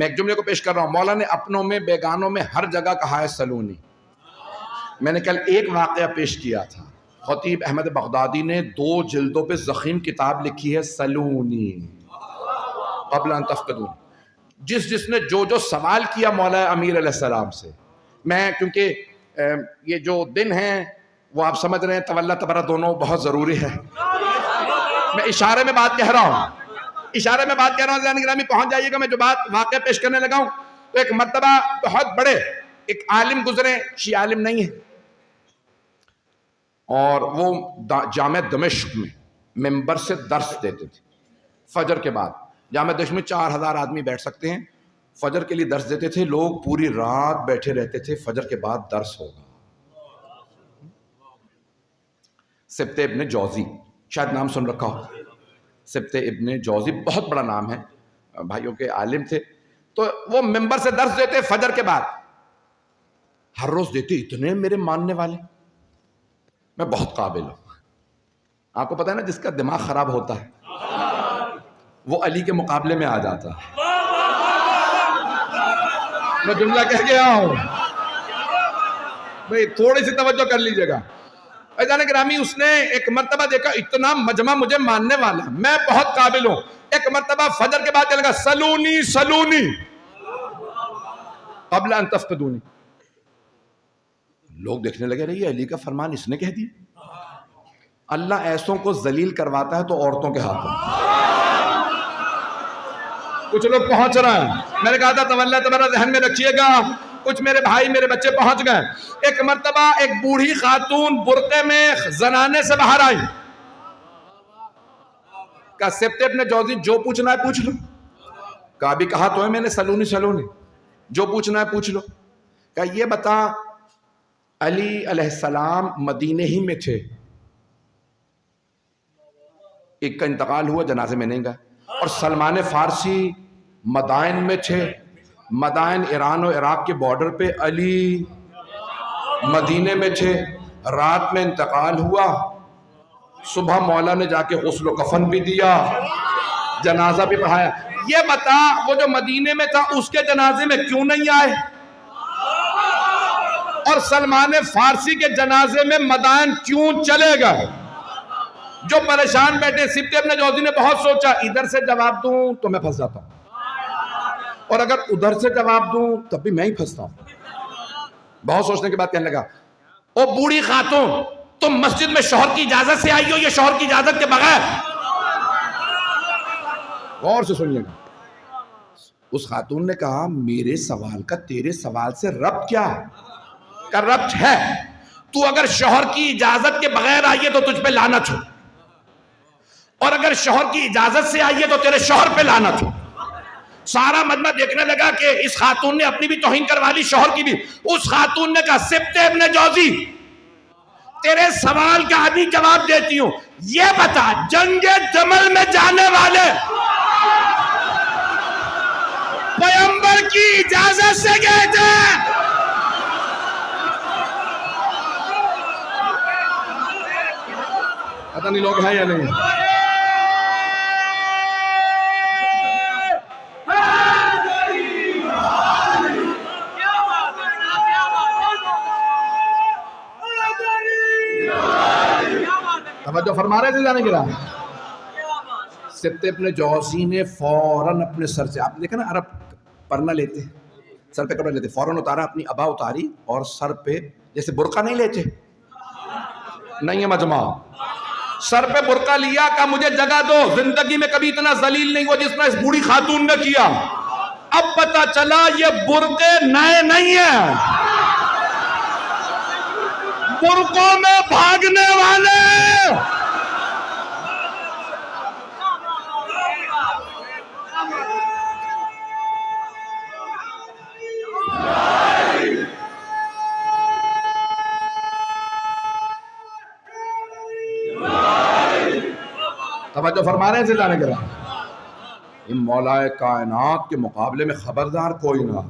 मैं एक जुमले को पेश कर रहा हूं। मौला ने अपनों में बेगानों में हर जगह कहा है सलूनी। मैंने कल एक वाकया पेश किया था। खतीब अहमद बगदादी ने 2 जिल्दों पे ज़ख़ीम किताब लिखी है सलूनी क़ब्ल अन तफ़क़दूनी। जिसने जो सवाल किया मौला अमीर अलैहिस्सलाम से, मैं क्योंकि ये जो दिन है वो आप समझ रहे हैं तवल्ला तबरा दोनों बहुत ज़रूरी है। मैं इशारे में बात कह रहा हूँ, इशारे में बात कह रहा हूँ। ज़ान गिरामी पहुँच जाइएगा। मैं जो बात वाक़या पेश करने लगा हूँ, तो एक मर्तबा बहुत बड़े एक आलिम गुजरे, शी आलिम नहीं है, और वो जामे दमिश्क में मेंबर से दर्स देते थे फजर के बाद। जामे दमिश्क में 4000 आदमी बैठ सकते हैं। फजर के लिए दर्स देते थे। लोग पूरी रात बैठे रहते थे, फजर के बाद दर्स होगा। सिब्ते इब्ने जौजी, शायद नाम सुन रखा हो। सिब्ते इब्ने जौजी बहुत बड़ा नाम है, भाइयों के आलिम थे। तो वो मेंबर से दर्स देते फजर के बाद, हर रोज देते। इतने मेरे मानने वाले, मैं बहुत काबिल हूं। आपको पता है ना, जिसका दिमाग खराब होता है वो अली के मुकाबले में आ जाता है। मैं जुमला कह गया हूं भाई, थोड़ी सी तवज्जो कर लीजिएगा। अजान गिरामी, उसने एक मर्तबा देखा इतना मजमा मुझे मानने वाला, मैं बहुत काबिल हूं। एक मर्तबा फजर के बाद चलेगा सलूनी सलूनी क़ब्ल अन तफ़क़दूनी। लोग देखने लगे, रही अली का फरमान इसने कह दिया। अल्लाह ऐसों को जलील करवाता है तो औरतों के हाथों। कुछ लोग पहुंच रहे हैं, मैंने कहा था तवल्ला तबरा ध्यान में रखिएगा। कुछ मेरे भाई मेरे बच्चे पहुंच गए। एक मर्तबा एक बूढ़ी खातून बुर्के में जनाने से बाहर आई। कहा सिब्ते इब्ने जौजी, जो पूछना है पूछ लो। कहा भी कहा तो है मैंने सलूनी सलूनी, जो पूछना है पूछ लो। कहा ये बता, अली अलैहिस्सलाम मदीने ही में थे, एक का इंतकाल हुआ, जनाजे में नहीं गए। और सलमान फारसी मदाइन में थे, मदाइन ईरान और इराक के बॉर्डर पे, अली मदीने में थे। रात में इंतकाल हुआ, सुबह मौला ने जाके गुस्ल कफन भी दिया, जनाजा भी पढ़ाया। ये बता, वो जो मदीने में था उसके जनाजे में क्यों नहीं आए, और सलमान फारसी के जनाजे में मदाइन क्यों चले गए? जो परेशान बैठे। सिब्ते इब्ने जौजी ने बहुत सोचा, इधर से जवाब दूं तो मैं फंस जाता हूं, और अगर उधर से जवाब दूं तब भी मैं ही फंसता हूं। बहुत सोचने के बाद कहने लगा, ओ बूढ़ी खातून, तुम मस्जिद में शौहर की इजाजत से आई हो या शौहर की इजाजत के बगैर? गौर से सुनिएगा। उस खातून ने कहा, मेरे सवाल का तेरे सवाल से रब्त क्या का रब्त है? तू अगर शौहर की इजाजत के बगैर आई है तो तुझ पे लानत हो, और अगर शौहर की इजाजत से आई है तो तेरे शौहर पे लानत हो। सारा मजमा देखने लगा कि इस खातून ने अपनी भी तौहीन करवा ली, शौहर की भी। उस खातून ने कहा, सिब्ते इब्ने जौजी, तेरे सवाल का आदि जवाब देती हूं। ये बता, जंगे जमल में जाने वाले पैगंबर की इजाजत से गए थे? पता नहीं लोग हैं या नहीं। तवज्जो फरमा रहे थे जाने के बाद। सिब्ते इब्ने जौजी ने फौरन अपने सर से, आप देखा ना अरब परना लेते, सर पे कपड़ा लेते, फौरन उतारा, अपनी अबा उतारी और सर पे, जैसे बुर्का नहीं लेते, नहीं है मजमा, सर पे बुर्का लिया। का मुझे जगह दो, जिंदगी में कभी इतना जलील नहीं हुआ जितना इस बूढ़ी खातून ने किया। अब पता चला ये बुर्के नए नहीं है, बुर्कों में भागने वाले। तवज्जो फरमा रहे हैं जाने के बाद। मौलाए कायनात के मुकाबले में खबरदार कोई ना।